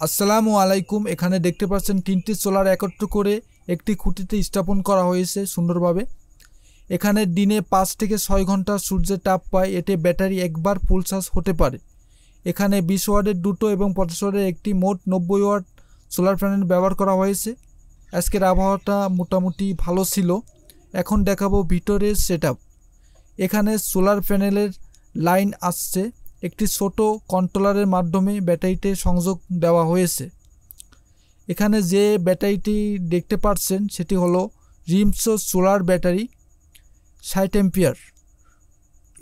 আসসালামু আলাইকুম। এখানে দেখতে পাচ্ছেন তিনটি সোলার একত্র করে একটি খুঁটিতে স্থাপন করা হয়েছে সুন্দরভাবে। এখানে দিনে 5 থেকে 6 ঘন্টা সূর্যের তাপ পায়। এতে ব্যাটারি একবার ফুল চার্জ হতে পারে। এখানে 20 ওয়াটের দুটো এবং 50 ওয়াটের একটি মোট 90 ওয়াট সোলার প্যানেল ব্যবহার করা হয়েছে। আজকের আবহাওয়াটা মোটামুটি ভালো ছিল। এখন দেখাবো ভিতরের সেটআপ। এখানে সোলার প্যানেলের লাইন আসছে, একটি ছোট কন্ট্রোলারের মাধ্যমে ব্যাটারিতে সংযোগ দেওয়া হয়েছে। এখানে যে ব্যাটারিটি দেখতে পাচ্ছেন সেটি হলো রিমসো সোলার ব্যাটারি 60 এম্পিয়ার।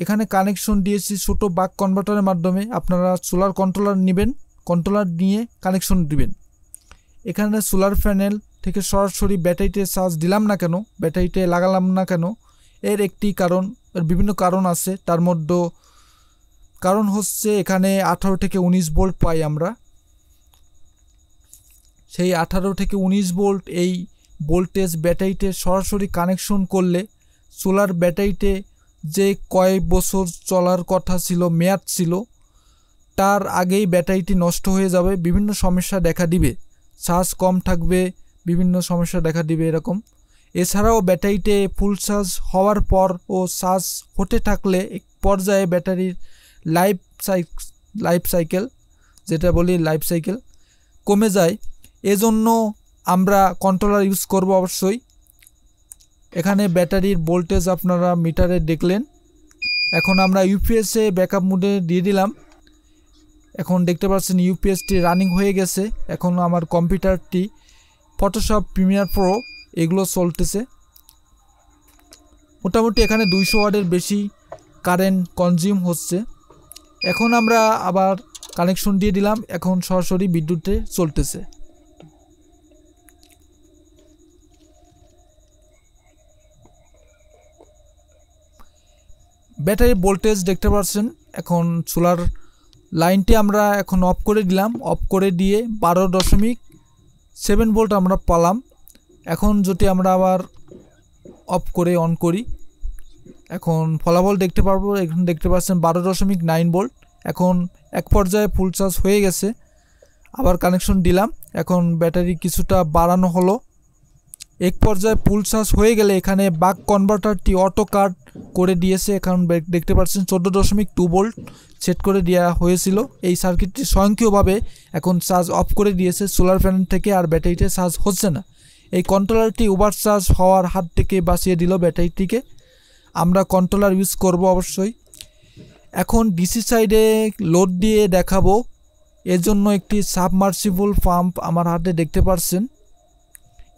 এখানে কানেকশন দিয়েছি ছোট বাক কনভার্টারের মাধ্যমে। আপনারা সোলার কন্ট্রোলার নেবেন, কন্ট্রোলার নিয়ে কানেকশন দিবেন। এখানে সোলার প্যানেল থেকে সরাসরি ব্যাটারিতে চার্জ দিলাম না কেন, ব্যাটারিতে লাগালাম না কেন, এর একটি কারণ, এর বিভিন্ন কারণ আছে। তার মধ্যে কারণ হচ্ছে এখানে 18 থেকে 19 ভোল্ট পাই আমরা। সেই 18 থেকে 19 ভোল্ট এই ভোল্টেজ ব্যাটারিতে সরাসরি কানেকশন করলে সোলার ব্যাটারিতে যে কয়েক বছর চলার কথা ছিল, মেয়াদ ছিল, তার আগেই ব্যাটারিটি নষ্ট হয়ে যাবে, বিভিন্ন সমস্যা দেখা দিবে, চার্জ কম থাকবে, বিভিন্ন সমস্যা দেখা দিবে এরকম। এছাড়াও ব্যাটারিতে ফুল চার্জ হওয়ার পর ও চার্জ হতে থাকলে এক পর্যায়ে ব্যাটারির লাইফ সাইকেল যেটা বলি লাইফ সাইকেল কমে যায়। এজন্য আমরা কন্ট্রোলার ইউজ করব অবশ্যই। এখানে ব্যাটারির ভোল্টেজ আপনারা মিটারে দেখলেন। এখন আমরা ইউপিএসে ব্যাকআপ মোডে দিয়ে দিলাম। এখন দেখতে পাচ্ছেন ইউপিএসটি রানিং হয়ে গেছে। এখন আমার কম্পিউটারটি ফটোশপ, প্রিমিয়ার প্রো এগুলো চলতেছে। মোটামুটি এখানে 200 ওয়াটের বেশি কারেন্ট কনজিউম হচ্ছে। এখন আমরা আবার কানেকশন দিয়ে দিলাম। এখন সরাসরি বিদ্যুতে চলতেছে। ব্যাটারি ভোল্টেজ দেখতে পাচ্ছেন। এখন সোলার লাইনটি আমরা এখন অফ করে দিলাম। অফ করে দিয়ে 12.7 ভোল্ট আমরা পেলাম। এখন যদি আমরা আবার অফ করে অন করি, এখন ফলাফল দেখতে পারবো। এখন দেখতে পাচ্ছেন 12.9 ভোল্ট। এখন এক পর্যায়ে ফুল চার্জ হয়ে গেছে। আবার কানেকশন দিলাম। এখন ব্যাটারি কিছুটা বাড়ানো হলো। এক পর্যায়ে ফুল চার্জ হয়ে গেলে এখানে বাক কনভার্টারটি অটো কাট করে দিয়েছে। এখন দেখতে পাচ্ছেন 14.2 ভোল্ট সেট করে দেওয়া হয়েছিল। এই সার্কিটটি স্বয়ংক্রিয়ভাবে এখন চার্জ অফ করে দিয়েছে সোলার প্যানেল থেকে, আর ব্যাটারিতে চার্জ হচ্ছে না। এই কন্ট্রোলারটি ওভার চার্জ হওয়ার হাত থেকে বাঁচিয়ে দিল ব্যাটারিটিকে। আমরা কন্ট্রোলার ইউজ করব অবশ্যই। এখন ডিসি সাইডে লোড দিয়ে দেখাবো। এর জন্য একটি সাবমার্সিবল পাম্প আমার হাতে দেখতে পাচ্ছেন।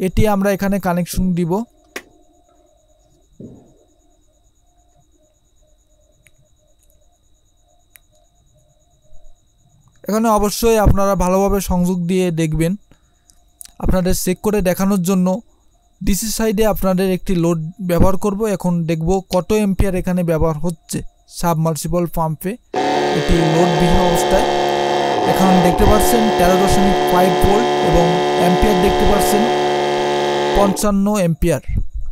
এটি আমরা এখানে কানেকশন দিব। এখানে অবশ্যই আপনারা ভালোভাবে সংযোগ দিয়ে দেখবেন। আপনাদের চেক করে দেখানোর জন্য ডিসি সাইডে আপনাদের একটি লোড ব্যবহার করব। এখন দেখব কত এম্পিয়ার এখানে ব্যবহার হচ্ছে সাবমার্সিবল পাম্পে, এটি লোডবিহীন অবস্থায়। এখন দেখতে পাচ্ছেন 13.5 ভোল্ট এবং এম্পিয়ার দেখতে পাচ্ছেন 55 এম্পিয়ার,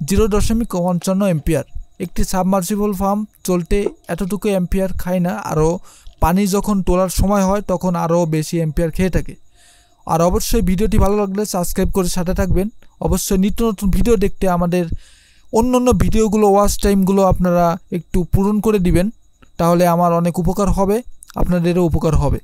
0.55 এম্পিয়ার। একটি সাবমার্সিবল পাম্প চলতে এতটুকু এম্পিয়ার খায় না, আরও পানি যখন তোলার সময় হয় তখন আরও বেশি এম্পিয়ার খেয়ে থাকে। আর অবশ্যই ভিডিওটি ভালো লাগলে সাবস্ক্রাইব করে সাথে থাকবেন। অবশ্যই নিত্য নতুন ভিডিও দেখতে আমাদের অন্য ভিডিওগুলো, ওয়াচ টাইমগুলো আপনারা একটু পূরণ করে দিবেন, তাহলে আমার অনেক উপকার হবে, আপনাদেরও উপকার হবে।